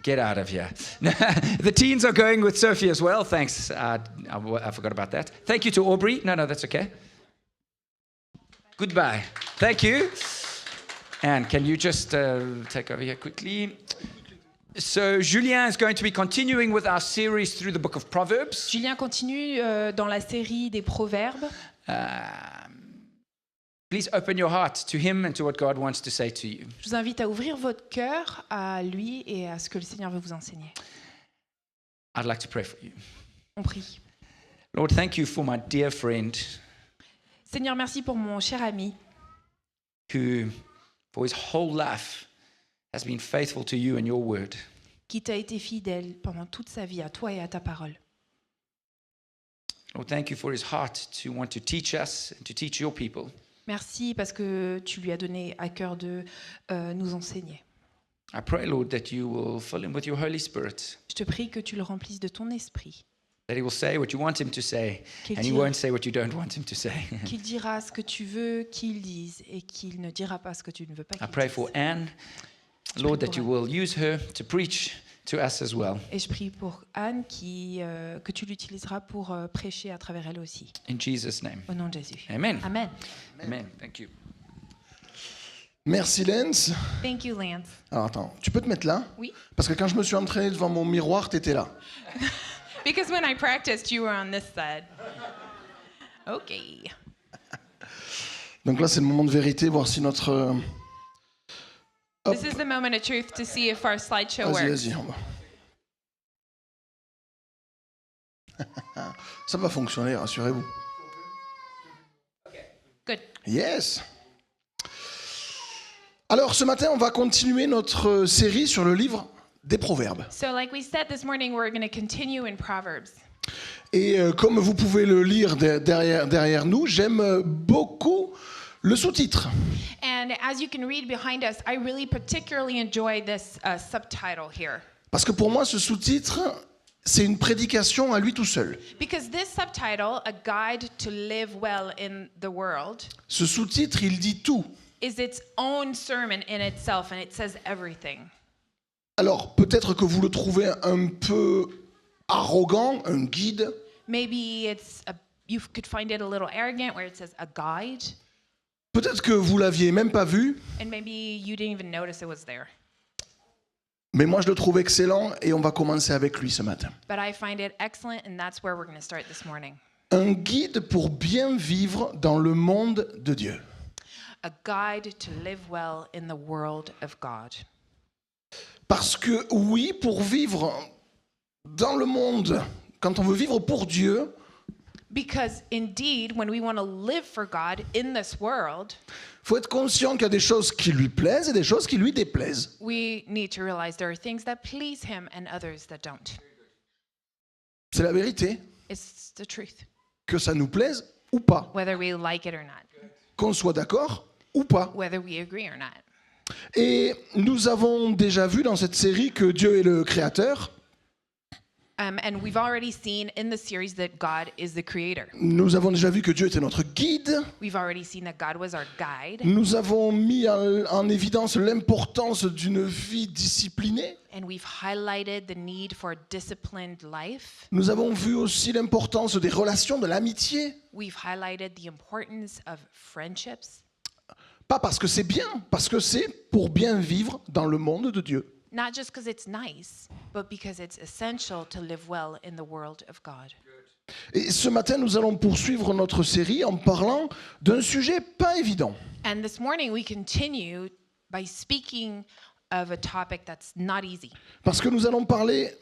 Get out of here. The teens are going with Sophie as well. Thanks. I forgot about that. Thank you to Aubrey. No, that's okay. Goodbye. Thank you. And can you just take over here quickly? So Julien is going to be continuing with our series through the book of Proverbs. Julien continue dans la série des Proverbes. Please open your heart to him and to what God wants to say to you. Je vous invite à ouvrir votre cœur à lui et à ce que le Seigneur veut vous enseigner. I'd like to pray for you. On prie. Lord, thank you for my dear friend Seigneur, merci pour mon cher ami who, for his whole life, has been faithful to you and your word. qui t'a été fidèle pendant toute sa vie à toi et à ta parole. Lord, thank you for his heart to want to teach us and to teach your people. Merci parce que tu lui as donné à cœur de nous enseigner. I pray, Lord, that you will fill him with your Holy Spirit, Je te prie que tu le remplisses de ton esprit, that he will say what you want him to say, Qu'il and he dira- won't say what you don't want him to say. qu'il dira ce que tu veux qu'il dise et qu'il ne dira pas ce que tu ne veux pas I qu'il pray dise. for Anne, Lord, that you will use her to preach to us as well. Et je prie pour Anne que tu l'utiliseras pour prêcher à travers elle aussi. In Jesus' name. Au nom de Jésus. Amen. Amen. Amen. Thank you. Merci Lens. Thank you, Lance. Alors attends, tu peux te mettre là? Oui. Parce que quand je me suis entraîné devant mon miroir, t'étais là. Because when I practiced, you were on this side. Okay. Donc là, c'est le moment de vérité, voir si notre... Hop. This is the moment of truth to see if our slideshow Vas-y, works. vas-y. Ça va fonctionner, rassurez-vous. Good. Yes. Alors, ce matin, on va continuer notre série sur le livre des Proverbes. So, like we said this morning, we're going to continue in Proverbs. Et comme vous pouvez le lire derrière nous, j'aime beaucoup le sous-titre. And as you can read behind us, I really particularly enjoy this subtitle here. Parce que pour moi, ce sous-titre, c'est une prédication à lui tout seul. Because this subtitle, A Guide to Live Well in the World, Ce sous-titre, il dit tout. is its own sermon in itself, and it says everything. Alors, peut-être que vous le trouvez un peu arrogant, un guide. Maybe you could find it a little arrogant where it says a guide, Peut-être que vous l'aviez même pas vu. and maybe you didn't even notice it was there. Mais moi, je le trouve excellent et on va commencer avec lui ce matin. But I find it excellent, and that's where we're going to start this morning. Un guide pour bien vivre dans le monde de Dieu. A guide to live well in the world of God. Parce que oui, pour vivre dans le monde, quand on veut vivre pour Dieu, Because indeed, when we want to live for God in this world, il faut être conscient qu'il y a des choses qui lui plaisent et des choses qui lui déplaisent. we need to realize there are things that please Him and others that don't. C'est la vérité, It's the truth, que ça nous plaise ou pas, whether we like it or not, qu'on soit d'accord ou pas. whether we agree or not. Et nous avons déjà vu dans cette série que Dieu est le créateur. And we've already seen in the series that God is the creator. Nous avons déjà vu que Dieu était notre guide. We've already seen that God was our guide. Nous avons mis en évidence l'importance d'une vie disciplinée. And we've highlighted the need for a disciplined life. Nous avons vu aussi l'importance des relations, de l'amitié. We've highlighted the importance of friendships. Pas parce que c'est bien, parce que c'est pour bien vivre dans le monde de Dieu. Not just because it's nice, but because it's essential to live well in the world of God. Et ce matin, nous allons poursuivre notre série en parlant d'un sujet pas évident. And this morning we continue by speaking of a topic that's not easy. Parce que nous allons parler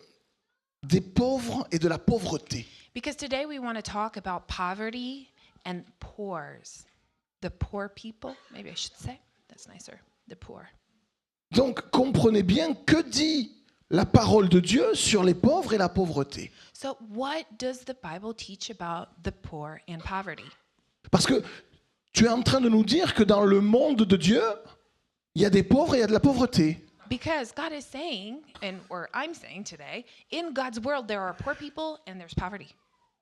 des pauvres et de la pauvreté. Because today we want to talk about poverty and poors. The poor people, maybe I should say. That's nicer. The poor. Donc, comprenez bien que dit la parole de Dieu sur les pauvres et la pauvreté. So what does the Bible teach about the poor and poverty? Parce que tu es en train de nous dire que dans le monde de Dieu, il y a des pauvres et il y a de la pauvreté. Because God is saying, or I'm saying today, in God's world there are poor people and there's poverty.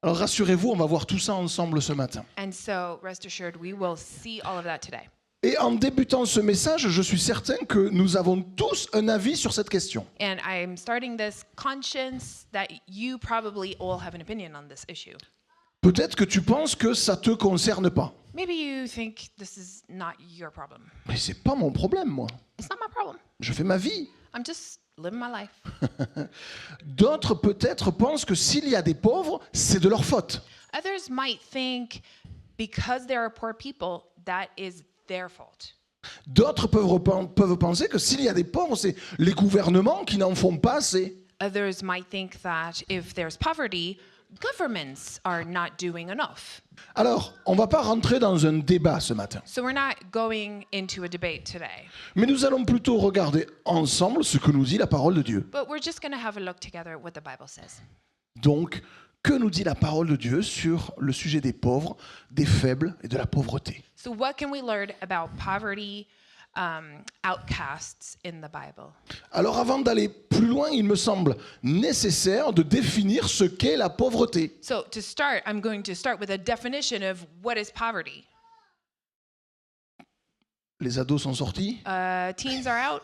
Alors rassurez-vous, on va voir tout ça ensemble ce matin. And so rest assured we will see all of that today. Et en débutant ce message, je suis certain que nous avons tous un avis sur cette question. And I'm starting this conscience that you probably all have an opinion on this issue. Peut-être que tu penses que ça te concerne pas. Maybe you think this is not your problem. Mais c'est pas mon problème, moi. It's not my problem. Je fais ma vie. I'm just living my life. D'autres peut-être pensent que s'il y a des pauvres, c'est de leur faute. Others might think because there are poor people, that is their fault. D'autres peuvent penser que s'il y a des pauvres, c'est les gouvernements qui n'en font pas assez. Others might think that if there's poverty, governments are not doing enough. Alors, on ne va pas rentrer dans un débat ce matin, So we're not going into a debate today, mais nous allons plutôt regarder ensemble ce que nous dit la parole de Dieu. but we're just going to have a look together at what the Bible says. Donc, que nous dit la parole de Dieu sur le sujet des pauvres, des faibles et de la pauvreté? So what can we learn about poverty, outcasts in the Bible? Alors, avant d'aller plus loin, il me semble nécessaire de définir ce qu'est la pauvreté. So to start, I'm going to start with a definition of what is poverty. Les ados sont sortis? Teens are out.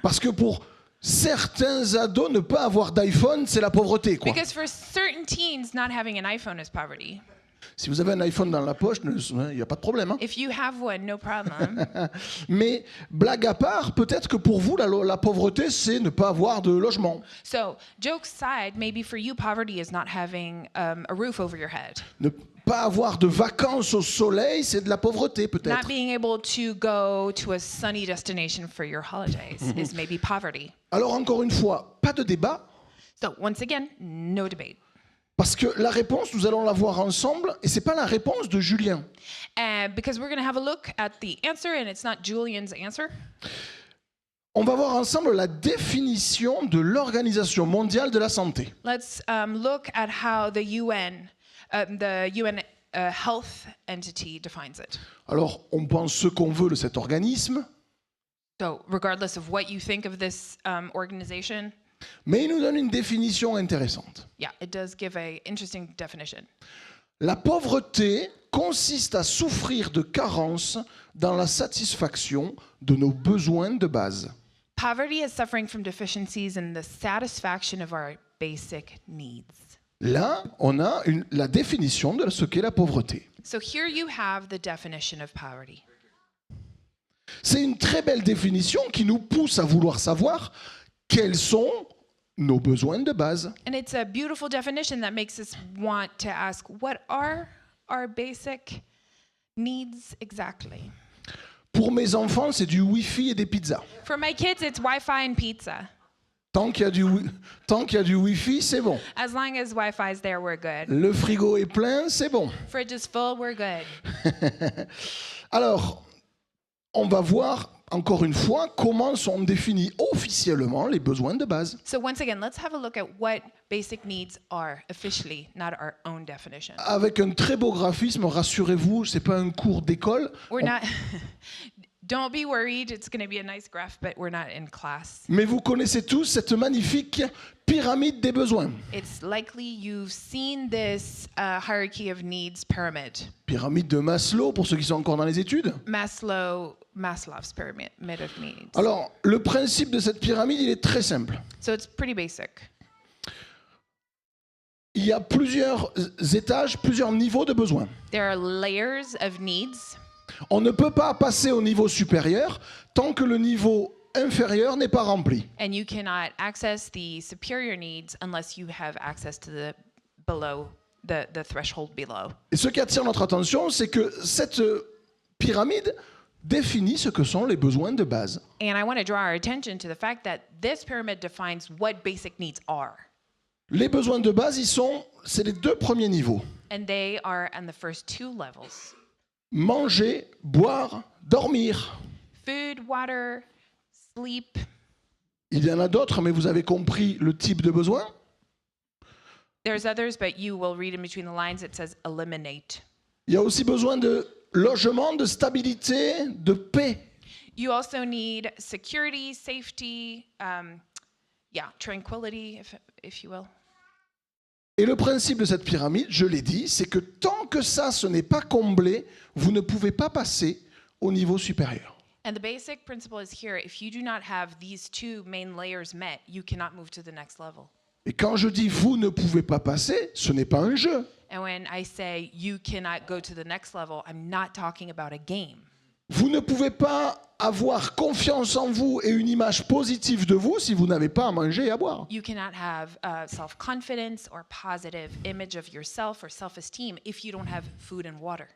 Parce que pour certains ados, ne pas avoir d'iPhone, c'est la pauvreté, quoi. Because for certain teens, not having an iPhone is poverty. Si vous avez un iPhone dans la poche, il n'y a pas de problème, hein. If you have one, no problem. Mais blague à part, peut-être que pour vous, la pauvreté, c'est ne pas avoir de logement. So jokes aside, maybe for you, poverty is not having a roof over your head. Ne pas avoir de vacances au soleil, c'est de la pauvreté, Not peut-être. being able to go to a sunny destination for your holidays is maybe poverty. Alors encore une fois, pas de débat, So once again, no debate. parce que la réponse, nous allons la voir ensemble, et c'est pas la réponse de Julien. And because we're going to have a look at the answer, and it's not Julian's answer. On va voir ensemble la définition de l'Organisation mondiale de la santé. Let's look at how the UN health entity defines it. Alors, on pense ce qu'on veut de cet organisme, So regardless of what you think of this organization, mais il nous donne une définition intéressante. yeah, it does give a interesting definition. La pauvreté consiste à souffrir de carences dans la satisfaction de nos besoins de base. Poverty is suffering from deficiencies in the satisfaction of our basic needs. Là, on a la définition de ce qu'est la pauvreté. So here you have the definition of poverty. C'est une très belle définition qui nous pousse à vouloir savoir quels sont nos besoins de base. And it's a beautiful definition that makes us want to ask, what are our basic needs exactly? Pour mes enfants, c'est du Wi-Fi et des pizzas. For my kids, it's Wi-Fi and pizza. Tant qu'il y a du Wi-Fi, c'est bon. As long as Wi-Fi is there, we're good. Le frigo est plein, c'est bon. Fridge is full, we're good. Alors, on va voir encore une fois comment sont définis officiellement les besoins de base. So once again, let's have a look at what basic needs are officially, not our own definition. Avec un très beau graphisme, rassurez-vous, c'est pas un cours d'école. We're not, don't be worried, it's going to be a nice graph, but we're not in class. Mais vous connaissez tous cette magnifique pyramide des besoins. It's likely you've seen this hierarchy of needs pyramid. Pyramide de Maslow, pour ceux qui sont encore dans les études. Maslow's pyramid of needs. Alors, le principe de cette pyramide, il est très simple. So it's pretty basic. Il y a plusieurs étages, plusieurs niveaux de besoins. There are layers of needs. On ne peut pas passer au niveau supérieur tant que le niveau inférieur n'est pas rempli. And you cannot access the superior needs unless you have access to the below, the threshold below. Et ce qui attire notre attention, c'est que cette pyramide définit ce que sont les besoins de base. And I want to draw our attention to the fact that this pyramid defines what basic needs are. Les besoins de base, c'est les deux premiers niveaux. And they are on the first two levels. Manger, boire, dormir. Food, water, sleep. Il y en a d'autres, mais vous avez compris le type de besoin. There's others, but you will read in between the lines, it says eliminate. Il y a aussi besoin de logement, de stabilité, de paix. You also need security, safety, tranquility, if you will. Et le principe de cette pyramide, je l'ai dit, c'est que tant que ça, ce n'est pas comblé, vous ne pouvez pas passer au niveau supérieur. And the basic principle is here, if you do not have these two main layers met, you cannot move to the next level. Et quand je dis vous ne pouvez pas passer, ce n'est pas un jeu. And when I say you cannot go to the next level, I'm not talking about a game. Vous ne pouvez pas avoir confiance en vous et une image positive de vous si vous n'avez pas à manger et à boire. You cannot have self-confidence or positive image of yourself or self-esteem if you don't have food and water.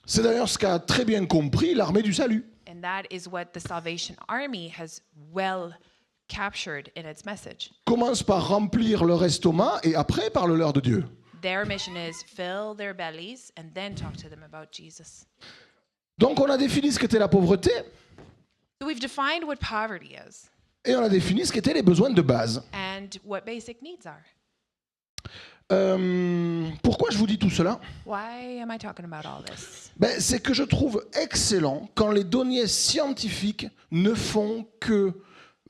C'est d'ailleurs ce qu'a très bien compris l'armée du salut. And that is what the Salvation Army has well captured in its message. Commence par remplir leur estomac et après parle-leur de Dieu. Their mission is fill their bellies and then talk to them about Jesus. Donc on a défini ce qu'était la pauvreté So we've defined what poverty is et on a défini ce qu'étaient les besoins de base. and what basic needs are. Pourquoi je vous dis tout cela? Why am I talking about all this? C'est que je trouve excellent quand les données scientifiques ne font que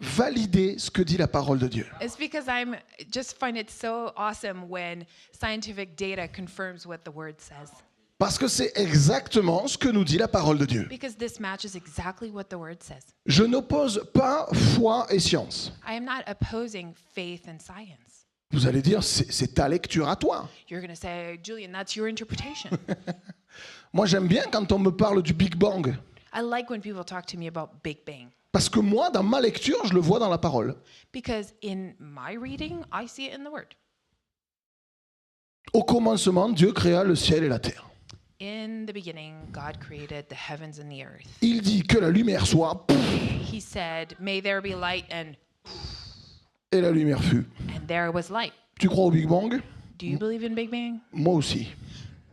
valider ce que dit la parole de Dieu. It's because I'm just find it so awesome when scientific data confirms what the word says. Parce que c'est exactement ce que nous dit la parole de Dieu. Because this matches exactly what the word says. Je n'oppose pas foi et science. I am not opposing faith and science. Vous allez dire, c'est ta lecture à toi. You're going to say, Julian, that's your interpretation. Moi, j'aime bien quand on me parle du Big Bang. I like when people talk to me about Big Bang. Parce que moi, dans ma lecture, je le vois dans la parole. Because in my reading, I see it in the word. Au commencement, Dieu créa le ciel et la terre. In the beginning, God created the heavens and the earth. Il dit que la lumière soit, He said, may there be light, and et la lumière fut. there was light. Tu crois au Big Bang? Do you believe in Big Bang? Moi aussi.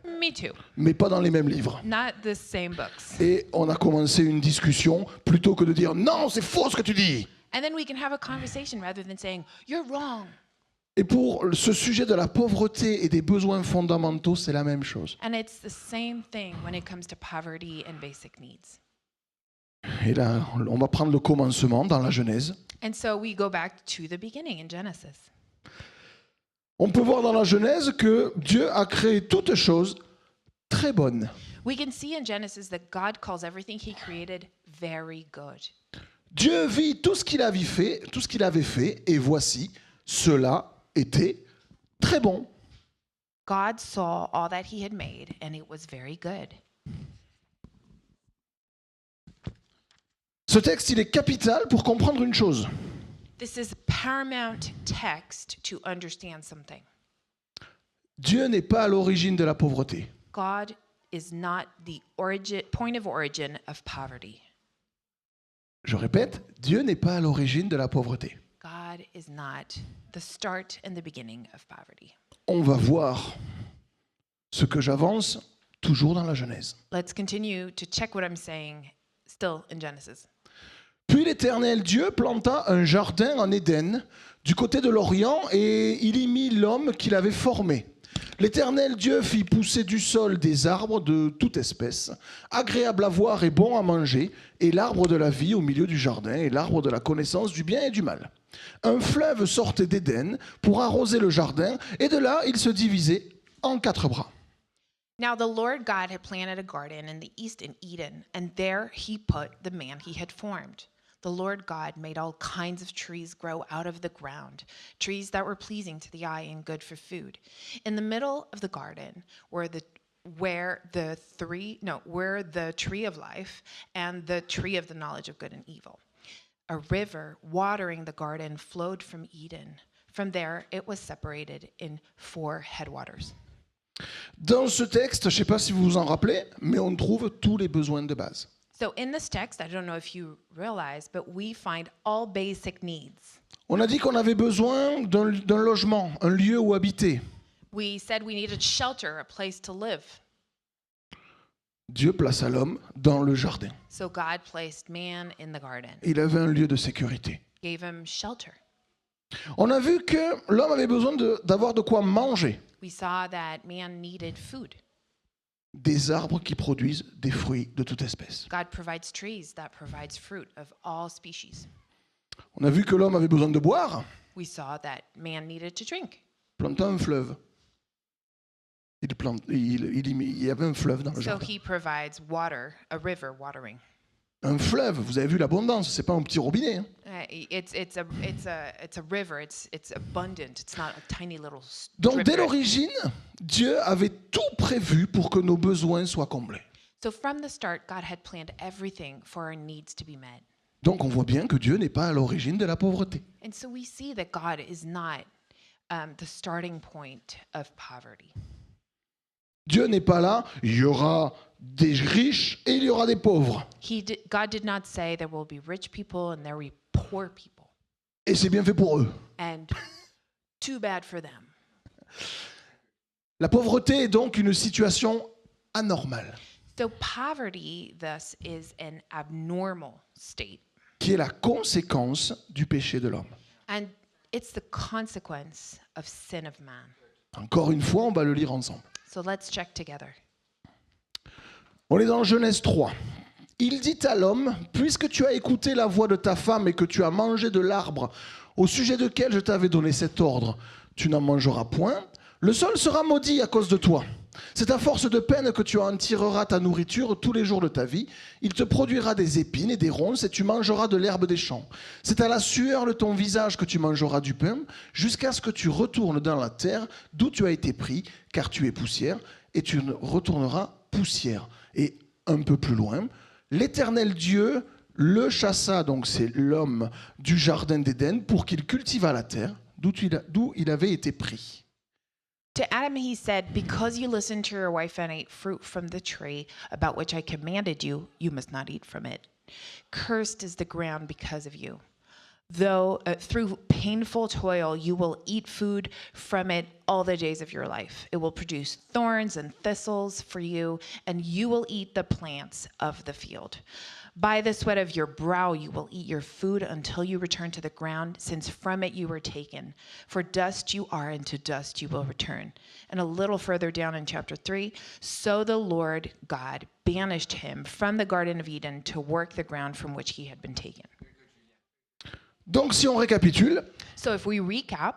Me too. Mais pas dans les mêmes livres. Not the same books. Et on a commencé une discussion plutôt que de dire non, c'est faux ce que tu dis. And then we can have a conversation rather than saying, you're wrong. Et pour ce sujet de la pauvreté et des besoins fondamentaux, c'est la même chose. And it's the same thing when it comes to poverty and basic needs. Et là, on va prendre le commencement dans la Genèse. And so we go back to the beginning in Genesis. On peut voir dans la Genèse que Dieu a créé toutes choses très bonnes. We can see in Genesis that God calls everything he created very good. Dieu vit tout ce qu'il avait fait, et voici, cela était très bon. God saw all that he had made, and it was very good. Ce texte, il est capital pour comprendre une chose. This is paramount text to understand something. Dieu n'est pas à l'origine de la pauvreté. God is not the point of origin of poverty. Je répète, Dieu n'est pas à l'origine de la pauvreté. God is not the start and the beginning of poverty. On va voir ce que j'avance toujours dans la Genèse. Let's continue to check what I'm saying still in Genesis. Puis l'Éternel Dieu planta un jardin en Éden, du côté de l'Orient, et il y mit l'homme qu'il avait formé. L'Éternel Dieu fit pousser du sol des arbres de toute espèce, agréables à voir et bons à manger, et l'arbre de la vie au milieu du jardin, et l'arbre de la connaissance du bien et du mal. Un fleuve sortait d'Éden pour arroser le jardin, et de là il se divisait en 4 bras. Now the Lord God had planted a garden in the east in Eden, and there he put the man he had formed. The Lord God made all kinds of trees grow out of the ground, trees that were pleasing to the eye and good for food. In the middle of the garden were the tree of life and the tree of the knowledge of good and evil. A river watering the garden flowed from Eden. From there it was separated in 4 headwaters. Dans ce texte, je ne sais pas si vous vous en rappelez, mais on trouve tous les besoins de base. So in this text, I don't know if you realize, but we find all basic needs. On a dit qu'on avait besoin d'un logement, un lieu où habiter. We said we needed shelter, a place to live. Dieu plaça l'homme dans le jardin. So God placed man in the garden, Il avait un lieu de sécurité. gave him shelter. On a vu que l'homme avait besoin d'avoir de quoi manger. We saw that man needed food. Des arbres qui produisent des fruits de toute espèce. God provides trees that provides fruit of all species. On a vu que l'homme avait besoin de boire. We saw that man needed to drink. Planta un fleuve. Il il y avait un fleuve dans le So jardin. he provides water, a river watering. Un fleuve, vous avez vu l'abondance, c'est pas un petit robinet. Hein. It's a river. It's abundant. It's not a tiny little Donc drip dès drip. l'origine, Dieu avait tout prévu pour que nos besoins soient comblés. So from the start, God had planned everything for our needs to be met. Donc on voit bien que Dieu n'est pas à l'origine de la pauvreté. And so we see that God is not the starting point of poverty. Dieu n'est pas là, il y aura des riches et il y aura des pauvres. God did not say there will be rich people and there will be poor people. Et c'est bien fait pour eux. And too bad for them. La pauvreté est donc une situation anormale, So poverty, thus, is an abnormal state. qui est la conséquence du péché de l'homme. And it's the consequence of sin of man. Encore une fois, on va le lire ensemble. So let's check together. On est dans Genèse 3. Il dit à l'homme, puisque tu as écouté la voix de ta femme et que tu as mangé de l'arbre au sujet duquel je t'avais donné cet ordre, tu n'en mangeras point, le sol sera maudit à cause de toi. C'est à force de peine que tu en tireras ta nourriture tous les jours de ta vie. Il te produira des épines et des ronces et tu mangeras de l'herbe des champs. C'est à la sueur de ton visage que tu mangeras du pain jusqu'à ce que tu retournes dans la terre d'où tu as été pris, car tu es poussière et tu retourneras poussière. Et un peu plus loin, l'Éternel Dieu le chassa, donc c'est l'homme, du jardin d'Éden pour qu'il cultivât la terre d'où il avait été pris. To Adam he said, because you listened to your wife and ate fruit from the tree about which I commanded you, you must not eat from it. Cursed is the ground because of you. Though through painful toil you will eat food from it all the days of your life. It will produce thorns and thistles for you, and you will eat the plants of the field. By the sweat of your brow you will eat your food until you return to the ground, since from it you were taken. For dust you are, and to dust you will return. And a little further down in chapter 3, so the Lord God banished him from the Garden of Eden to work the ground from which he had been taken. Donc si on récapitule, So if we recap,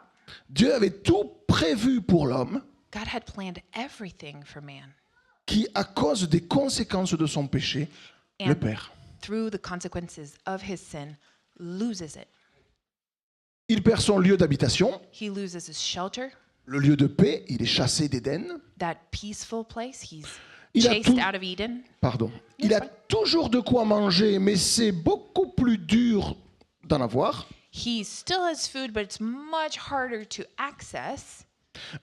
Dieu avait tout prévu pour l'homme God had planned everything for man. qui, à cause des conséquences de son péché, le And perd. through the consequences of his sin, loses it. Il perd son lieu d'habitation, He loses his shelter, le lieu de paix, il est chassé d'Éden. that peaceful place. He's Il a chased tout- out of Eden. Pardon. Il a toujours de quoi manger, mais c'est beaucoup plus dur d'en avoir. He still has food, but it's much harder to access.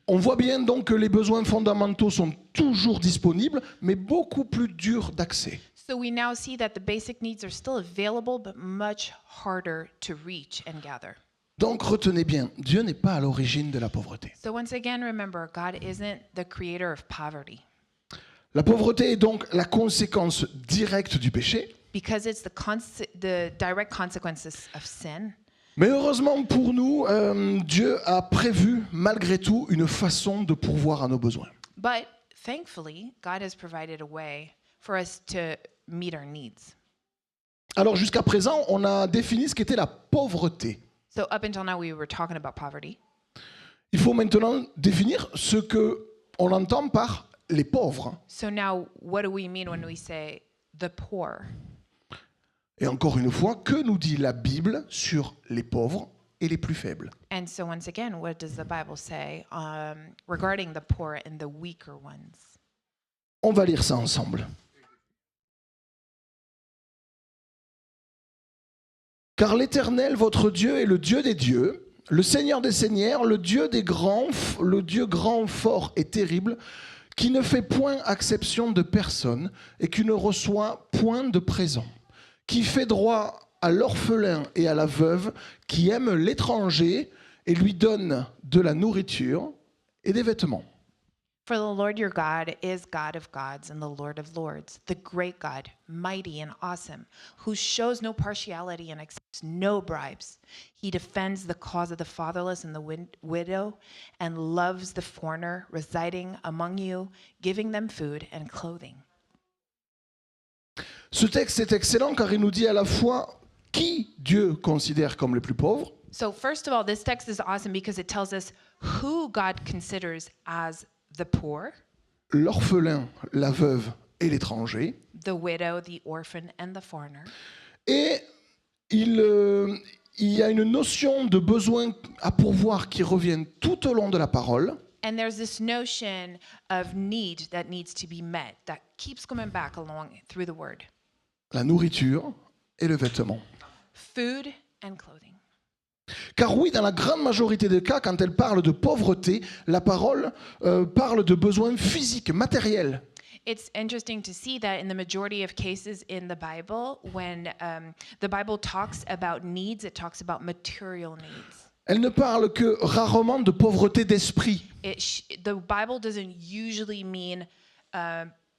On voit bien donc que les besoins fondamentaux sont toujours disponibles, mais beaucoup plus durs d'accès. So we now see that the basic needs are still available, but much harder to reach and gather. Donc retenez bien, Dieu n'est pas à l'origine de la pauvreté. So once again, remember, God isn't the creator of poverty, La pauvreté est donc la conséquence directe du péché. because it's the direct consequences of sin. Mais heureusement pour nous, Dieu a prévu malgré tout une façon de pourvoir à nos besoins. But thankfully, God has provided a way for us to meet our needs. Alors jusqu'à présent, on a défini ce qu'était la pauvreté. So up until now, we were talking about poverty. Il faut maintenant définir ce que on entend par les pauvres. So now, what do we mean when we say the poor? Et encore une fois, que nous dit la Bible sur les pauvres et les plus faibles? And so once again, what does the Bible say regarding the poor and the weaker ones? On va lire ça ensemble. Car l'Éternel, votre Dieu, est le Dieu des dieux, le Seigneur des seigneurs, le Dieu des grands, le Dieu grand, fort et terrible, qui ne fait point exception de personne et qui ne reçoit point de présent, qui fait droit à l'orphelin et à la veuve, qui aime l'étranger et lui donne de la nourriture et des vêtements. For the Lord your God is God of gods and the Lord of lords, the great God, mighty and awesome, who shows no partiality and accepts no bribes. He defends the cause of the fatherless and the widow and loves the foreigner residing among you, giving them food and clothing. Ce texte est excellent car il nous dit à la fois qui Dieu considère comme les plus pauvres So first of all, this text is awesome because it tells us who God considers as the poor l'orphelin, la veuve et l'étranger. the widow, the orphan, and the foreigner. Et il y a une notion de besoin à pourvoir qui revient tout au long de la parole. And there's this notion of need that needs to be met that keeps coming back along through the word. La nourriture et le vêtement. Food and clothing. Car oui, dans la grande majorité des cas, quand elle parle de pauvreté, la parole parle de besoins physiques, matériels. It's interesting to see that in the majority of cases in the Bible, when the Bible talks about needs, it talks about material needs. Elle ne parle que rarement de pauvreté d'esprit. The Bible doesn't usually mean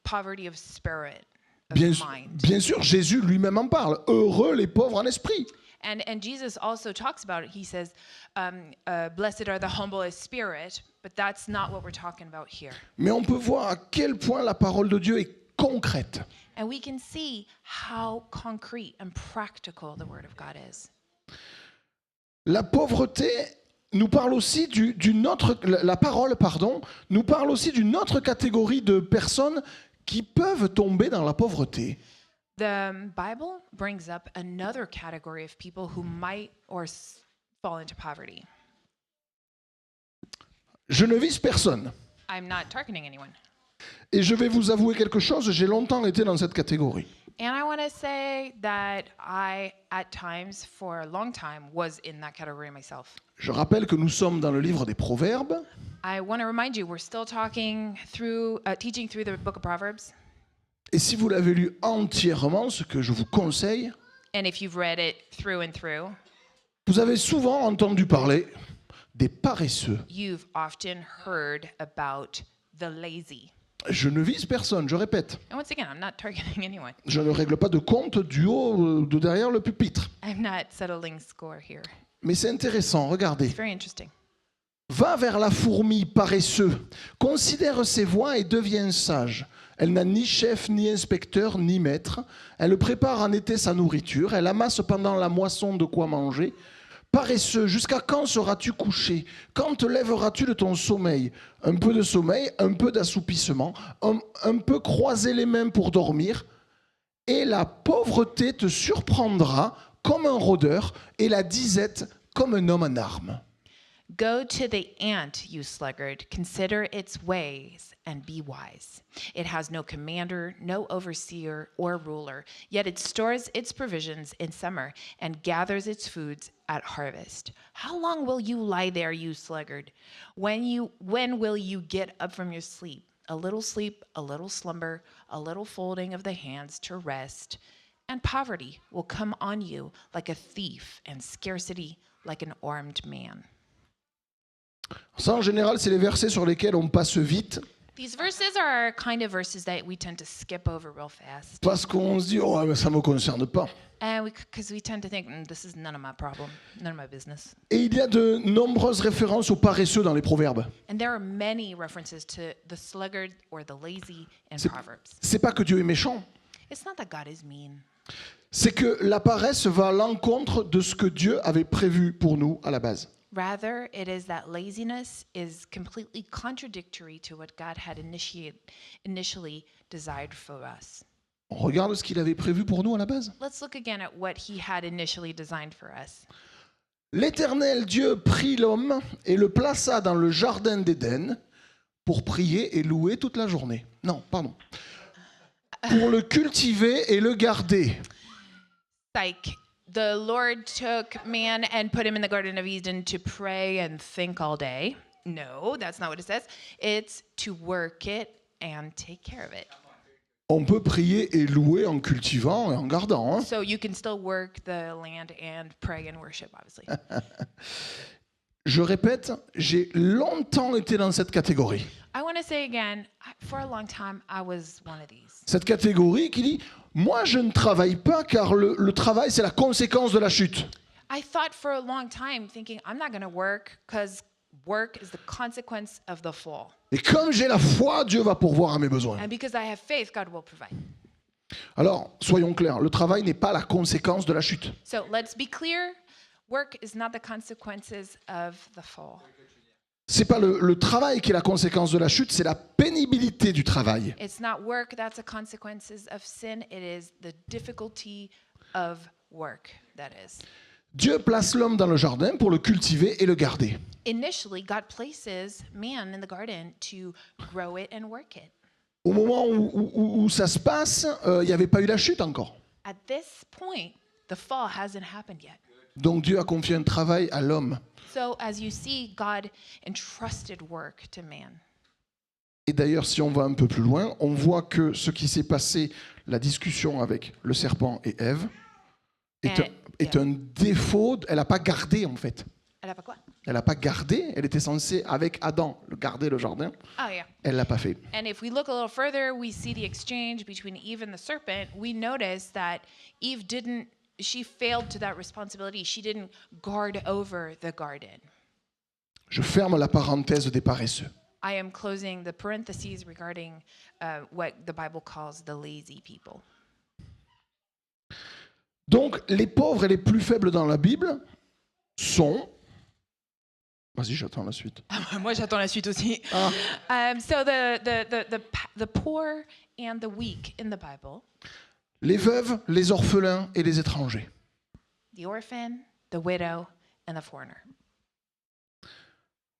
poverty of spirit, of Bien, mind. bien sûr, Jésus lui-même en parle. Heureux les pauvres en esprit. And Jesus also talks about it. He says, blessed are the humble in spirit, but that's not what we're talking about here. Mais on peut voir à quel point la parole de Dieu est concrète. And we can see how concrete and practical the Word of God is. La pauvreté nous parle aussi d'une autre, la parole, pardon, nous parle aussi d'une autre catégorie de personnes qui peuvent tomber dans la pauvreté. The Bible brings up another category of people who might fall into poverty. Je ne vise personne. I'm not targeting anyone. Et je vais vous avouer quelque chose, j'ai longtemps été dans cette catégorie. And I want to say that I, at times, for a long time, was in that category myself. Je rappelle que nous sommes dans le livre des Proverbes. I want to remind you, we're still talking through, teaching through the book of Proverbs. Et si vous l'avez lu entièrement, ce que je vous conseille, And if you've read it through and through, vous avez souvent entendu parler des paresseux. you've often heard about the lazy. Je ne vise personne, je répète. And once again, I'm not targeting anyone. Je ne règle pas de compte du haut, de derrière le pupitre. I'm not settling score here. Mais c'est intéressant, regardez. It's very interesting. Va vers la fourmi paresseux, considère ses voies et deviens sage. Elle n'a ni chef, ni inspecteur, ni maître. Elle prépare en été sa nourriture. Elle amasse pendant la moisson de quoi manger. Paresseux, jusqu'à quand seras-tu couché? Quand te lèveras-tu de ton sommeil? Un peu de sommeil, un peu d'assoupissement, un peu croiser les mains pour dormir. Et la pauvreté te surprendra comme un rôdeur et la disette comme un homme en armes. Go to the ant, you sluggard. Consider its ways and be wise. It has no commander, no overseer or ruler, yet it stores its provisions in summer and gathers its foods at harvest. How long will you lie there, you sluggard? When will you get up from your sleep? A little sleep, a little slumber, a little folding of the hands to rest, and poverty will come on you like a thief, and scarcity like an armed man. Ça, en général, c'est les versets sur lesquels on passe vite These verses are kind of verses that we tend to skip over real fast. parce qu'on se dit « Oh, mais ça ne me concerne pas ». And because we tend to think, this is none of my problem, none of my business. Et il y a de nombreuses références aux paresseux dans les proverbes. And there are many references to the sluggard or the lazy in C'est- Proverbs. C'est pas que Dieu est méchant, It's not that God is mean. c'est que la paresse va à l'encontre de ce que Dieu avait prévu pour nous à la base. Rather, it is that laziness is completely contradictory to what God had initially desired for us. On regarde ce qu'il avait prévu pour nous à la base. Let's look again at what he had initially designed for us. L'Éternel Dieu prit l'homme et le plaça dans le jardin d'Éden pour prier et louer toute la journée. Non, pardon. Pour le cultiver et le garder. Like the Lord took man and put him in the Garden of Eden to pray and think all day. No, that's not what it says. It's to work it and take care of it. On peut prier et louer en cultivant et en gardant. Hein. So you can still work the land and pray and worship, obviously. Je répète, j'ai longtemps été dans cette catégorie. I want to say again, for a long time, I was one of these. Cette catégorie qui dit, moi je ne travaille pas car le travail c'est la conséquence de la chute. I thought for a long time, thinking, I'm not going to work because work is the consequence of the fall. Et comme j'ai la foi, Dieu va pourvoir à mes besoins. And because I have faith, God will provide. Alors, soyons clairs, le travail n'est pas la conséquence de la chute. So let's be clear. Work is not the consequences of the fall. C'est pas le travail qui est la conséquence de la chute, c'est la pénibilité du travail. It's not work that's the consequences of sin, it is the difficulty of work that is. Dieu place l'homme dans le jardin pour le cultiver et le garder. Initially, God places man in the garden to grow it and work it. Au moment où ça se passe, il n'y avait pas eu la chute encore. At this point, the fall hasn't happened yet. Donc Dieu a confié un travail à l'homme. So, as you see, God entrusted work to man. Et d'ailleurs, si on va un peu plus loin, on voit que ce qui s'est passé, la discussion avec le serpent et Ève, est un défaut. Elle n'a pas gardé, en fait. Elle a pas quoi? Elle n'a pas gardé. Elle était censée, avec Adam, garder le jardin. Oh, yeah. Elle ne l'a pas fait. And if we look a little further, we see the exchange between Eve and the serpent. We notice that Eve she failed to that responsibility. She didn't guard over the garden. Je ferme la parenthèse des paresseux. I am closing the parentheses regarding what the Bible calls the lazy people. Donc, les pauvres et les plus faibles dans la Bible sont... Vas-y, j'attends la suite. Moi, j'attends la suite aussi. So the poor and the weak in the Bible, Les veuves, les orphelins et les étrangers. the orphan, the widow, and the foreigner.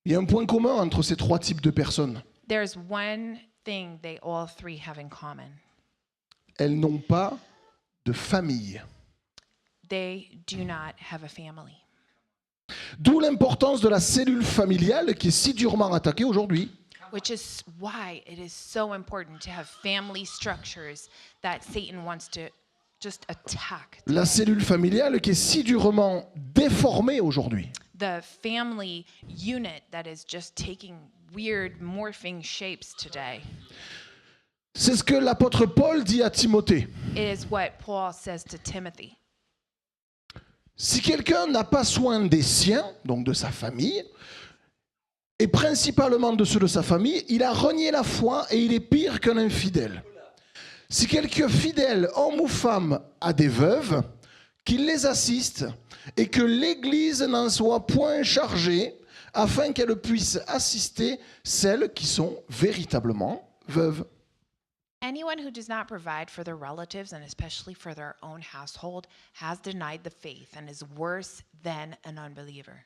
Il y a un point commun entre ces trois types de personnes. There's one thing they all three have in common. Elles n'ont pas de famille. They do not have a family. D'où l'importance de la cellule familiale qui est si durement attaquée aujourd'hui. Which is why it is so important to have family structures that Satan wants to just attack. La cellule familiale qui est si durement déformée aujourd'hui. The family unit that is just taking weird morphing shapes today. C'est ce que l'apôtre Paul dit à Timothée. It is what Paul says to Timothy. Si quelqu'un n'a pas soin des siens, donc de sa famille, et principalement de ceux de sa famille, il a renié la foi et il est pire qu'un infidèle. Si quelqu'un fidèle, homme ou femme, a des veuves, qu'il les assiste et que l'Église n'en soit point chargée afin qu'elle puisse assister celles qui sont véritablement veuves. Anyone who does not provide for their relatives and especially for their own household has denied the faith and is worse than an unbeliever.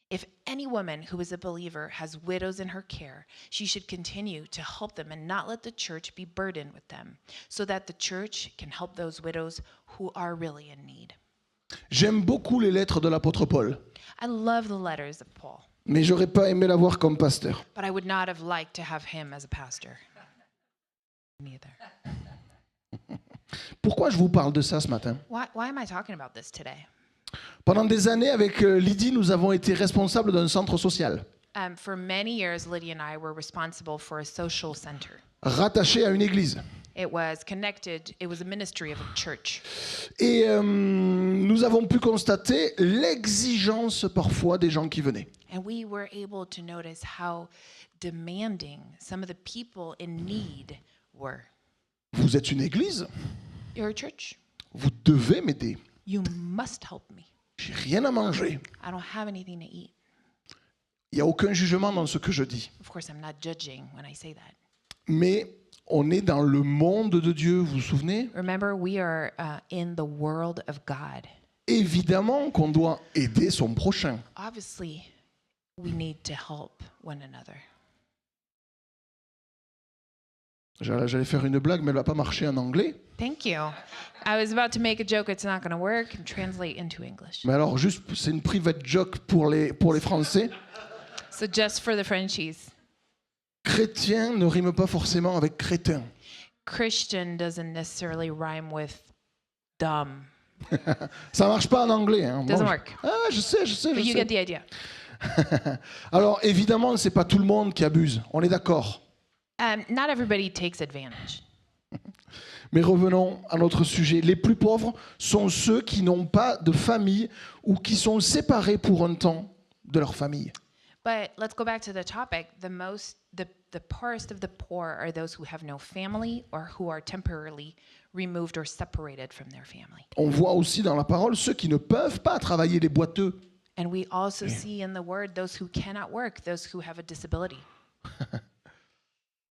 If any woman who is a believer has widows in her care, she should continue to help them and not let the church be burdened with them, so that the church can help those widows who are really in need. J'aime beaucoup les lettres de l'apôtre Paul, I love the letters of Paul, mais j'aurais pas aimé l'avoir comme pasteur. but I would not have liked to have him as a pastor. Neither. Pourquoi je vous parle de ça ce matin ? Why am I talking about this today? Pendant des années, avec Lydie, nous avons été responsables d'un centre social, For many years, Lydia and I were responsible for a social center. rattaché à une église. It was connected, it was a ministry of a church. Et nous avons pu constater l'exigence parfois des gens qui venaient. And we were able to notice how demanding some of the people in need were. Vous êtes une église, You're a church. vous devez m'aider. You must help me. J'ai rien à manger. I don't have anything to eat. Il n'y a aucun jugement dans ce que je dis. Of course, I'm not judging when I say that. Mais on est dans le monde de Dieu, vous vous souvenez ? Remember, we are in the world of God. Évidemment qu'on doit aider son prochain. Obviously, we need to help one another. J'allais faire une blague, mais elle ne va pas marcher en anglais. Thank you. I was about to make a joke. It's not going to work. And translate into English. Mais alors, juste, c'est une private joke pour les Français. So just for the Frenchies, Chrétien ne rime pas forcément avec crétin. Christian doesn't necessarily rhyme with dumb. Ça marche pas en anglais. Hein. Doesn't work. Ah, je sais. But you get the idea. Alors, évidemment, c'est pas tout le monde qui abuse. On est d'accord. Not everybody takes advantage. Mais revenons à notre sujet. Les plus pauvres sont ceux qui n'ont pas de famille ou qui sont séparés pour un temps de leur famille. But let's go back to the topic. The poorest of the poor are those who have no family or who are temporarily removed or separated from their family. On voit aussi dans la parole ceux qui ne peuvent pas travailler, les boiteux. And we also see in the word those who cannot work, those who have a disability.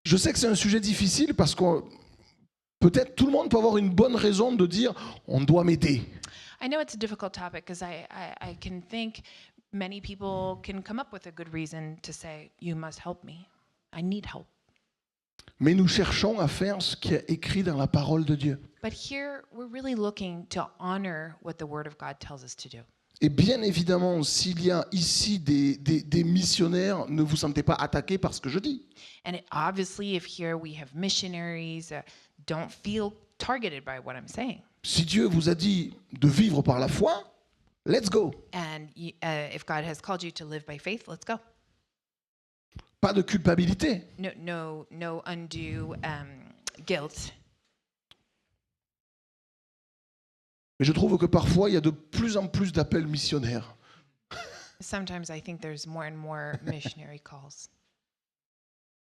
Je sais que c'est un sujet difficile parce que peut-être tout le monde peut avoir une bonne raison de dire on doit m'aider. I know it's a difficult topic because I can think many people can come up with a good reason to say, you must help me. I need help. Mais nous cherchons à faire ce qui est écrit dans la parole de Dieu. But here, we're really looking to honor what the Word of God tells us to do. Et bien évidemment, s'il y a ici des missionnaires, ne vous sentez pas attaqués par ce que je dis. And obviously, if here we have missionaries, don't feel targeted by what I'm saying. Si Dieu vous a dit de vivre par la foi, let's go. And if God has called you to live by faith, let's go. Pas de culpabilité. No undue guilt. Mais je trouve que parfois, il y a de plus en plus d'appels missionnaires. Sometimes I think there's more and more missionary calls.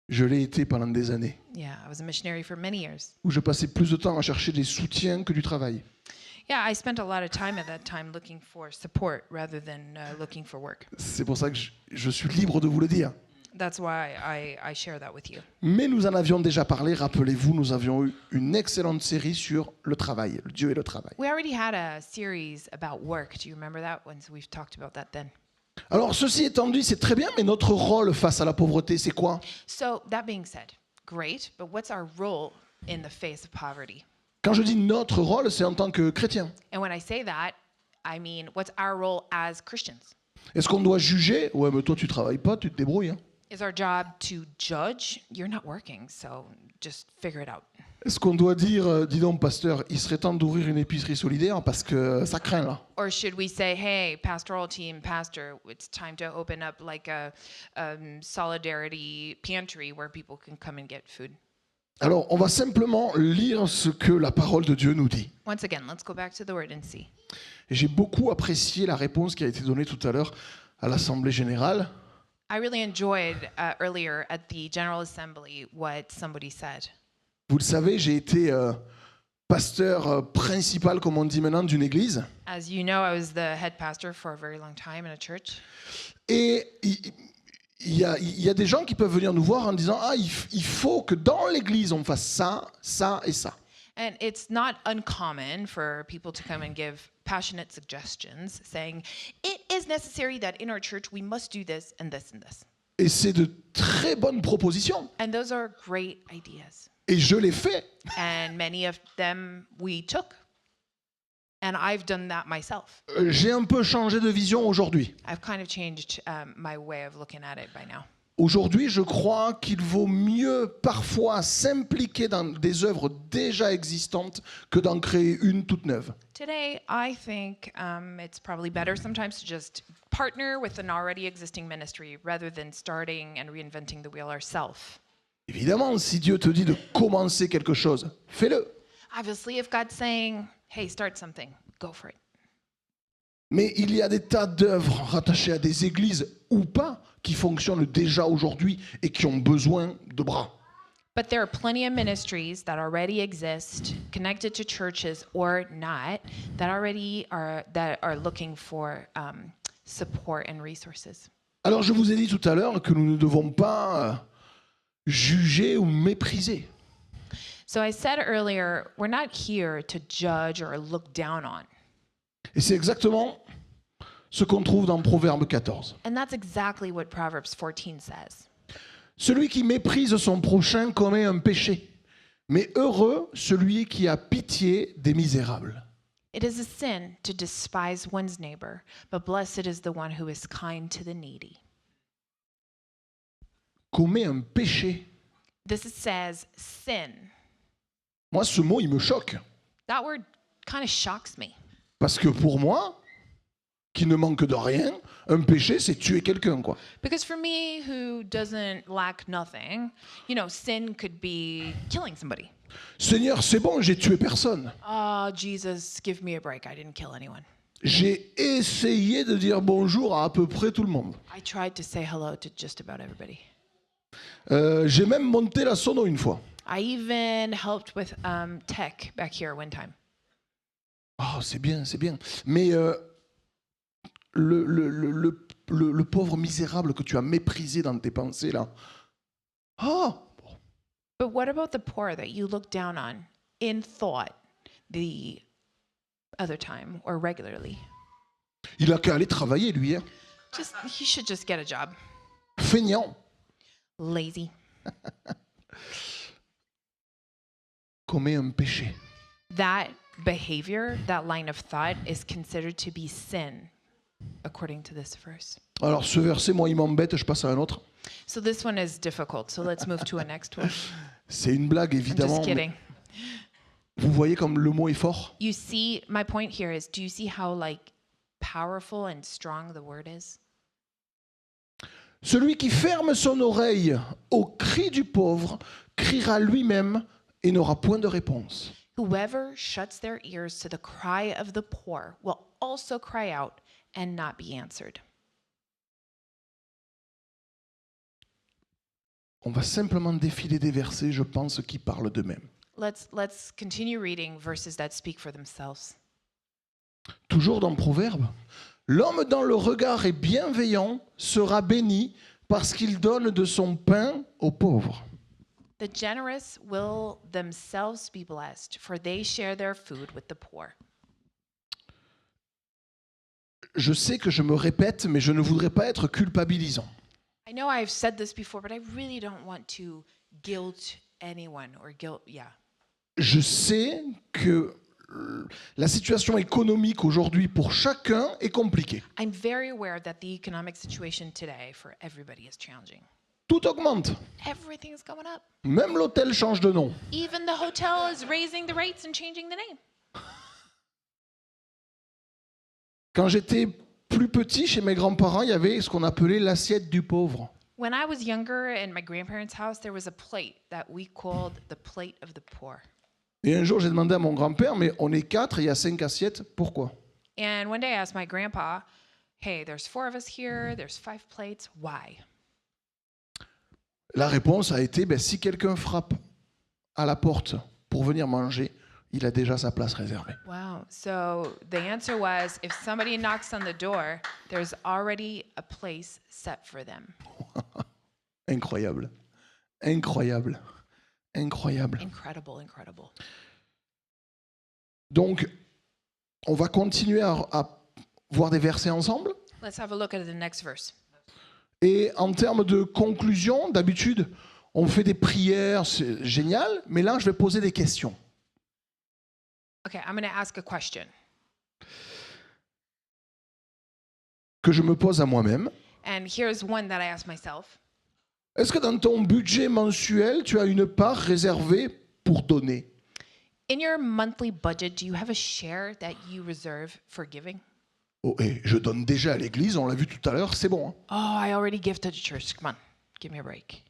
Je l'ai été pendant des années, Yeah, I was a missionary for many years. où je passais plus de temps à chercher des soutiens que du travail. Yeah, I spent a lot of time at that time looking for support rather than looking for work. C'est pour ça que je suis libre de vous le dire. That's why I share that with you. Mais nous en avions déjà parlé, rappelez-vous, nous avions eu une excellente série sur le travail, Dieu et le travail. We already had a series about work. Do you remember that one? So we've talked about that then. Alors, ceci étant dit, c'est très bien, mais notre rôle face à la pauvreté, c'est quoi? So that being said, great, but what's our role in the face of poverty? Quand je dis notre rôle, c'est en tant que chrétien. And when I say that, I mean, what's our role as Christians? Est-ce qu'on doit juger? Ouais, mais toi, tu travailles pas, tu te débrouilles. Hein. Is our job to judge? You're not working, so just figure it out. Est-ce qu'on doit dire, dis donc, pasteur, il serait temps d'ouvrir une épicerie solidaire parce que ça craint là? Or should we say, hey, pastoral team, pastor, it's time to open up like a solidarity pantry where people can come and get food? Alors, on va simplement lire ce que la parole de Dieu nous dit. Once again, let's go back to the word and see. Et j'ai beaucoup apprécié la réponse qui a été donnée tout à l'heure à l'Assemblée générale. I really enjoyed earlier at the General Assembly what somebody said. Vous le savez, j'ai été pasteur principal, comme on dit maintenant, d'une église. As you know, I was the head pastor for a very long time in a church. Et il y a des gens qui peuvent venir nous voir en disant « Ah, il faut que dans l'église, on fasse ça, ça et ça. » And it's not uncommon for people to come and give passionate suggestions saying, it is necessary that in our church we must do this and this and this. Et c'est de très bonnes propositions. And those are great ideas. Et je l'ai fait. And many of them we took. And I've done that myself. J'ai un peu changé de vision aujourd'hui. I've kind of changed my way of looking at it by now. Aujourd'hui, je crois qu'il vaut mieux parfois s'impliquer dans des œuvres déjà existantes que d'en créer une toute neuve. Today, I think it's probably better sometimes to just partner with an already existing ministry rather than starting and reinventing the wheel ourselves. Évidemment, si Dieu te dit de commencer quelque chose, fais-le. Obviously, if God's saying, hey, start something, go for it. Mais il y a des tas d'œuvres rattachées à des églises ou pas qui fonctionnent déjà aujourd'hui et qui ont besoin de bras. But there are plenty of ministries that already exist, connected to churches or not, that are looking for support and resources. Alors je vous ai dit tout à l'heure que nous ne devons pas juger ou mépriser. So I said earlier, we're not here to judge or look down on. Et c'est exactement ce qu'on trouve dans Proverbe 14. And that's exactly what Proverbs 14 says. Celui qui méprise son prochain commet un péché, mais heureux celui qui a pitié des misérables. It is a sin to despise one's neighbor, but blessed is the one who is kind to the needy. Commet un péché. This says sin. Moi, ce mot, il me choque. That word kind of shocks me. Parce que pour moi, qui ne manque de rien, un péché, c'est tuer quelqu'un, quoi. Because for me, who doesn't lack nothing, sin could be killing somebody. Seigneur, c'est bon, j'ai tué personne. Oh, Jesus, give me a break. I didn't kill anyone. J'ai essayé de dire bonjour à peu près tout le monde. I tried to say hello to just about everybody. J'ai même monté la sono une fois. I even helped with tech back here one time. Oh, c'est bien, c'est bien. Mais le pauvre misérable que tu as méprisé dans tes pensées là. Ah, But what about the poor that you look down on in thought the other time or regularly? il a qu'à aller travailler lui, hein. He should just get a job. Feignant. Lazy. Commet un péché. That behavior, that line of thought is considered to be sin, according to this verse. Alors ce verset, moi, il m'embête, je passe à un autre. So this one is difficult. So let's move to a next one. C'est une blague, I'm évidemment. just mais kidding. vous voyez comme le mot est fort. You see, my point here is, do you see how like powerful and strong the word is? Celui qui ferme son oreille au cri du pauvre criera lui-même et n'aura point de réponse. Whoever shuts their ears to the cry of the poor will also cry out and not be answered. On va simplement défiler des versets, je pense, qui parlent d'eux-mêmes. Let's continue reading verses that speak for themselves. Toujours dans Proverbe, l'homme dont le regard est bienveillant sera béni parce qu'il donne de son pain aux pauvres. The generous will themselves be blessed, for they share their food with the poor. Je sais que je me répète, mais je ne voudrais pas être culpabilisant. I know I've said this before, but I really don't want to guilt anyone or guilt, yeah. Je sais que la situation économique aujourd'hui pour chacun est compliquée. I'm very aware that the economic situation today for everybody is challenging. Tout augmente. Everything's going up. Même l'hôtel change de nom. Even the hotel is raising the rates and changing the name. Quand j'étais plus petit, chez mes grands-parents, il y avait ce qu'on appelait l'assiette du pauvre. When I was younger in my grandparents' house, there was a plate that we called the plate of the poor. Et un jour, j'ai demandé à mon grand-père, mais on est 4 et il y a 5 assiettes, pourquoi? And one day I asked my grandpa, hey, there's 4 of us here, there's 5 plates, why? La réponse a été, si quelqu'un frappe à la porte pour venir manger, il a déjà sa place réservée. Wow. So the answer was, if somebody knocks on the door, there's already a place set for them. Incroyable. Incroyable. Incroyable. Incredible, incredible. Donc, on va continuer à voir des versets ensemble. Let's have a look at the next verse. Et en termes de conclusion, d'habitude, on fait des prières, c'est génial, mais là, je vais poser des questions. Okay, I'm going to ask a question. Que je me pose à moi-même. And here's one that I asked myself. Est-ce que dans ton budget mensuel, tu as une part réservée pour donner? In your monthly budget, do you have a share that you reserve for giving? Oh, et je donne déjà à l'église, on l'a vu tout à l'heure, c'est bon. Hein? Oh, I already give to the church. Come on, give me a break.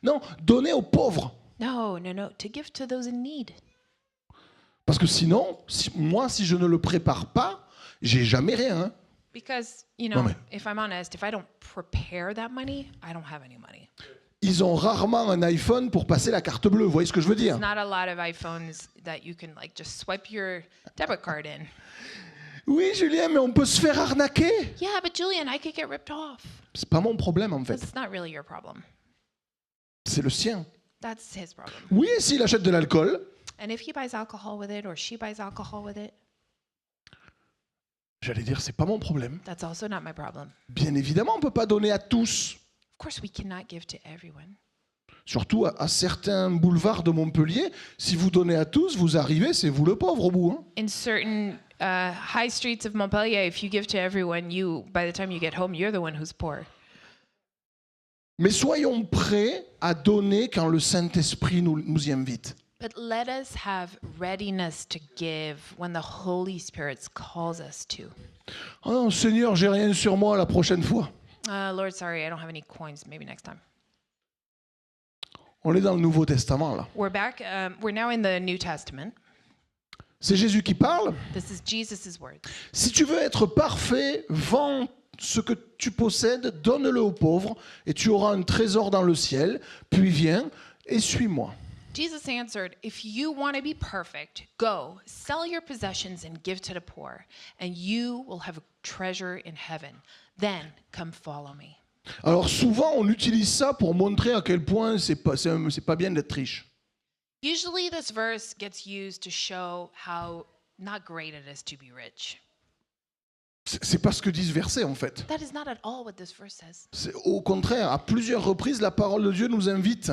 Non, donner aux pauvres. No, to give to those in need. Parce que sinon, si je ne le prépare pas, j'ai jamais rien. Hein? Because, if I'm honest, if I don't prepare that money, I don't have any money. Ils ont rarement un iPhone pour passer la carte bleue, vous voyez ce que je veux dire? There's not a lot of iPhones that you can just swipe your debit card in. Oui, Julien, mais on peut se faire arnaquer. Yeah, but Julian, I could get ripped off. C'est pas mon problème en fait, That's not really your problem. c'est le sien. That's his problem. Oui, et s'il achète de l'alcool, And if he buys alcohol with it or she buys alcohol with it, j'allais dire, c'est pas mon problème. that's also not my problem. Bien évidemment, on peut pas donner à tous. Of course, we cannot give to everyone. Surtout à certains boulevards de Montpellier, si vous donnez à tous, vous arrivez, c'est vous le pauvre au bout. Hein. In certain high streets of Montpellier, if you give to everyone, by the time you get home, you're the one who's poor. Mais soyons prêts à donner quand le Saint-Esprit nous y invite. But let us have readiness to give when the Holy Spirit calls us to. Oh non, Seigneur, j'ai rien sur moi la prochaine fois. Lord, sorry, I don't have any coins. Maybe next time. On est dans le Nouveau Testament là. We're back. We're now in the New Testament. C'est Jésus qui parle. This is Jesus' words. Si tu veux être parfait, vends ce que tu possèdes, donne-le aux pauvres, et tu auras un trésor dans le ciel. Puis viens et suis-moi. Jesus answered, "If you want to be perfect, go, sell your possessions and give to the poor, and you will have a treasure in heaven. Then come follow me." Alors souvent, on utilise ça pour montrer à quel point c'est pas bien d'être riche. Usually, this verse gets used to show how not great it is to be rich. C'est pas ce que dit ce verset en fait. That is not at all what this verse says. Au contraire, à plusieurs reprises, la parole de Dieu nous invite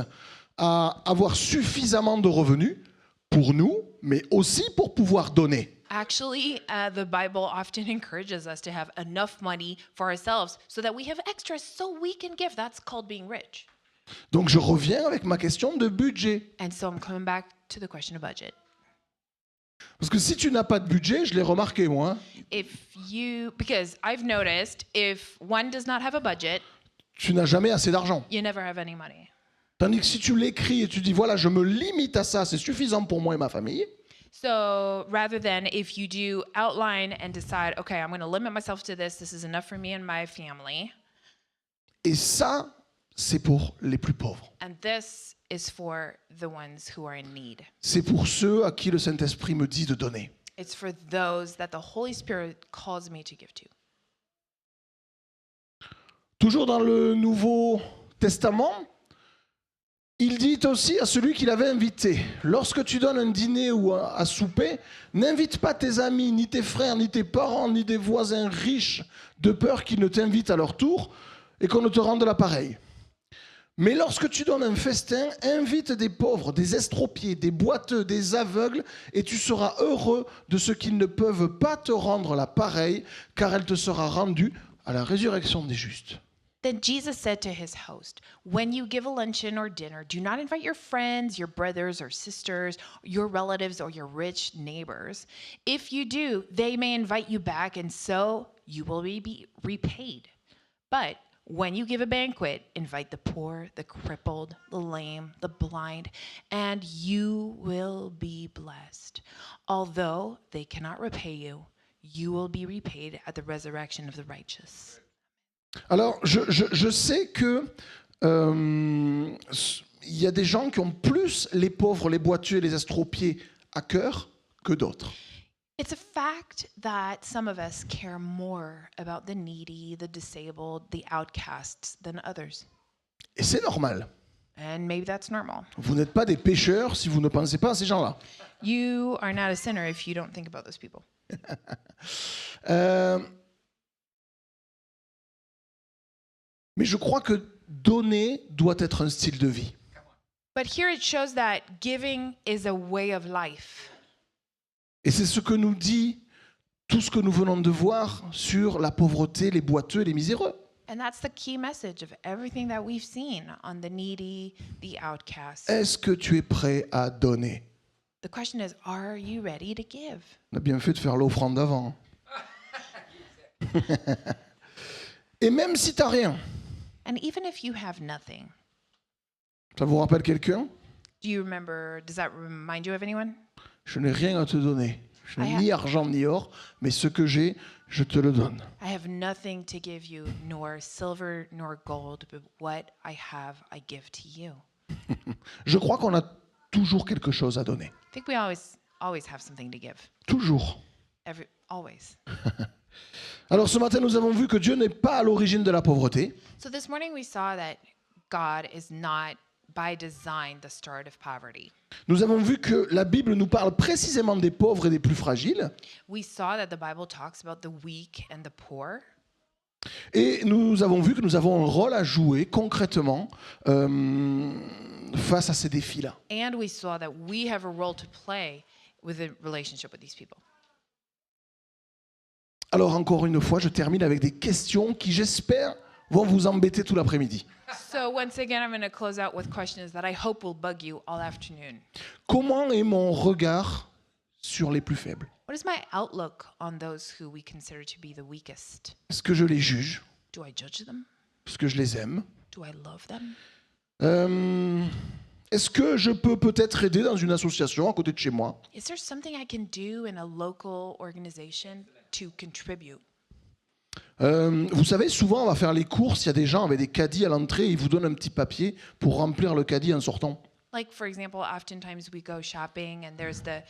à avoir suffisamment de revenus pour nous, mais aussi pour pouvoir donner. Actually, the Bible often encourages us to have enough money for ourselves so that we have extras so we can give. That's called being rich. Donc je reviens avec ma question de budget. And so I'm coming back to the question of budget. Parce que si tu n'as pas de budget, je l'ai remarqué moi, Because I've noticed if one does not have a budget, tu n'as jamais assez d'argent. you never have any money. Tandis que si tu l'écris et tu dis voilà, je me limite à ça, c'est suffisant pour moi et ma famille, So rather than if you do outline and decide, okay, I'm going to limit myself to this is enough for me and my family, et ça, c'est pour les plus pauvres. and this is for the ones who are in need. C'est pour ceux à qui le Saint-Esprit me dit de donner. It's for those that the Holy Spirit calls me to give to. Toujours dans le Nouveau Testament, il dit aussi à celui qui l'avait invité, lorsque tu donnes un dîner ou à souper, n'invite pas tes amis, ni tes frères, ni tes parents, ni des voisins riches, de peur qu'ils ne t'invitent à leur tour et qu'on ne te rende l'appareil. Mais lorsque tu donnes un festin, invite des pauvres, des estropiés, des boiteux, des aveugles, et tu seras heureux de ce qu'ils ne peuvent pas te rendre la pareille, car elle te sera rendue à la résurrection des justes. Then Jesus said to his host, "When you give a luncheon or dinner, do not invite your friends, your brothers or sisters, your relatives, or your rich neighbors. If you do, they may invite you back, and so you will be repaid. But when you give a banquet, invite the poor, the crippled, the lame, the blind, and you will be blessed. Although they cannot repay you, you will be repaid at the resurrection of the righteous." Alors, je sais que il y a des gens qui ont plus les pauvres, les boiteux et les estropiés à cœur que d'autres. It's a fact that some of us care more about the needy, the disabled, the outcasts than others. Et c'est normal. And maybe that's normal. Vous n'êtes pas des pécheurs si vous ne pensez pas à ces gens-là. You are not a sinner if you don't think about those people. Mais je crois que donner doit être un style de vie. But here it shows that giving is a way of life. Et c'est ce que nous dit tout ce que nous venons de voir sur la pauvreté, les boiteux et les miséreux. And that's the key message of everything that we've seen on the needy, the outcasts. Est-ce que tu es prêt à donner? The question is, are you ready to give? On a bien fait de faire l'offrande avant. Et même si tu n'as rien, And even if you have nothing, ça vous rappelle quelqu'un? does that remind you of anyone? Je n'ai rien à te donner. Je n'ai ni argent ni or, mais ce que j'ai, je te le donne. I have nothing to give you, nor silver nor gold, but what I have I give to you. Je crois qu'on a toujours quelque chose à donner. I think we always have something to give. Toujours. Always. Alors ce matin, nous avons vu que Dieu n'est pas à l'origine de la pauvreté. So this morning we saw that God is not by design the start of poverty. Nous avons vu que la Bible nous parle précisément des pauvres et des plus fragiles. We saw that the Bible talks about the weak and the poor. Et nous avons vu que nous avons un rôle à jouer concrètement face à ces défis-là. And we saw that we have a role to play with a relationship with these people. Alors encore une fois, je termine avec des questions qui, j'espère, vont vous embêter tout l'après-midi. So once again, I'm going to close out with questions that I hope will bug you all afternoon. Comment est mon regard sur les plus faibles? What is my outlook on those who we consider to be the weakest? Est-ce que je les juge? Do I judge them? Est-ce que je les aime? Do I love them? Est-ce que je peux peut-être aider dans une association à côté de chez moi? Is there something I can do in a local organization to contribute? Vous savez, souvent on va faire les courses, il y a des gens avec des caddies à l'entrée, ils vous donnent un petit papier pour remplir le caddie en sortant. Like, for example, oftentimes we go shopping and there's the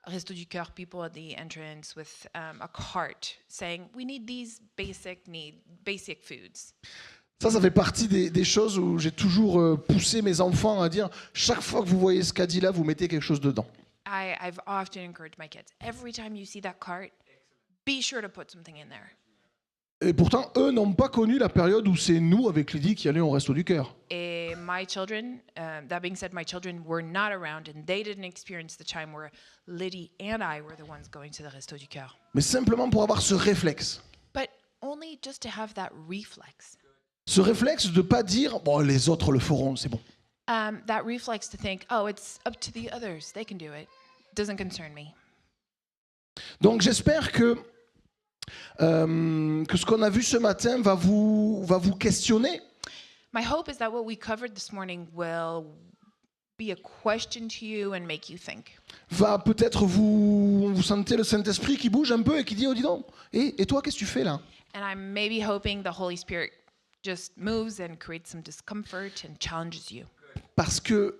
Resto du Cœur people at the entrance with a cart saying, we need these basic foods. Ça fait partie des choses où j'ai toujours poussé mes enfants à dire, chaque fois que vous voyez ce caddie-là, vous mettez quelque chose dedans. I've often encouraged my kids, every time you see that cart, be sure to put something in there. Et pourtant, eux n'ont pas connu la période où c'est nous, avec Lydie, qui allions au Resto du Cœur. And my children, that being said, my children were not around and they didn't experience the time where Liddy and I were the ones going to the Resto du Cœur. Mais simplement pour avoir ce réflexe. But only just to have that reflex. Ce réflexe de ne pas dire, bon, les autres le feront, c'est bon. That reflex to think, oh, it's up to the others. They can do it. Doesn't concern me. Donc j'espère que ce qu'on a vu ce matin va vous questionner. My hope is that what we covered this morning will be a question to you and make you think. Va peut-être vous sentez le Saint-Esprit qui bouge un peu et qui dit, oh dis donc, et toi qu'est-ce que tu fais là? And I'm maybe hoping the Holy Spirit just moves and creates some discomfort and challenges you. Parce que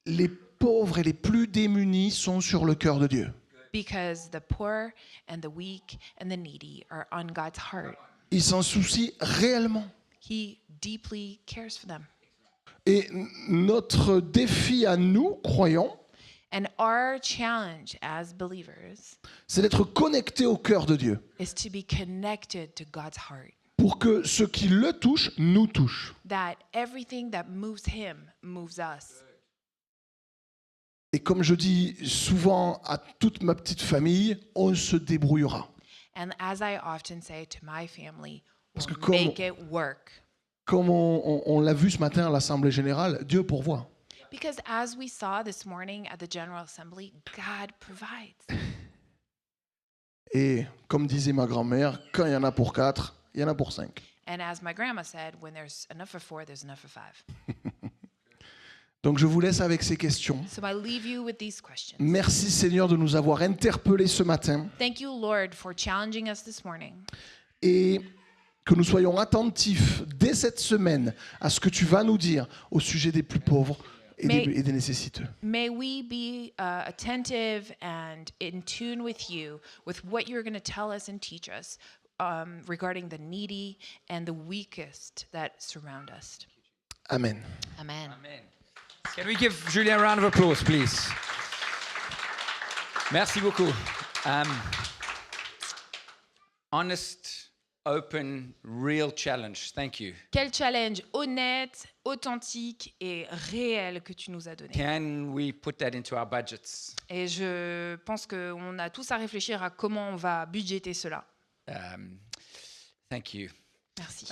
les pauvres et les plus démunis sont sur le cœur de Dieu. Because the poor and the weak and the needy are on God's heart. Il s'en soucie réellement. He deeply cares for them. Et notre défi à nous, croyants, And our challenge as believers c'est d'être connectés au cœur de Dieu. is to be connected to God's heart. Pour que ce qui le touche, nous touche. That everything that moves him moves us. Et comme je dis souvent à toute ma petite famille, on se débrouillera. And as I often say to my family, Parce que we'll make it work. Comme on l'a vu ce matin à l'Assemblée Générale, Dieu pourvoit. Because as we saw this morning at the General Assembly, God provides. Et comme disait ma grand-mère, quand il y en a pour 4, il y en a pour 5. And as my grandma said, when there's enough for 4, there's enough for 5. Donc je vous laisse avec ces questions. So I leave you with these questions. Merci Seigneur de nous avoir interpellés ce matin Thank you, Lord, for challenging us this morning. et que nous soyons attentifs dès cette semaine à ce que tu vas nous dire au sujet des plus pauvres et des nécessiteux. May we be attentive and in tune with you, with what you're going to tell us and teach us regarding the needy and the weakest that surround us. Amen. Amen. Amen. Can we give Julien a round of applause, please? Merci beaucoup. Honest, open, real challenge. Thank you. Quel challenge honnête, authentique et réel que tu nous as donné. Can we put that into our budgets? Et je pense qu'on a tous à réfléchir à comment on va budgéter cela. Thank you. Merci.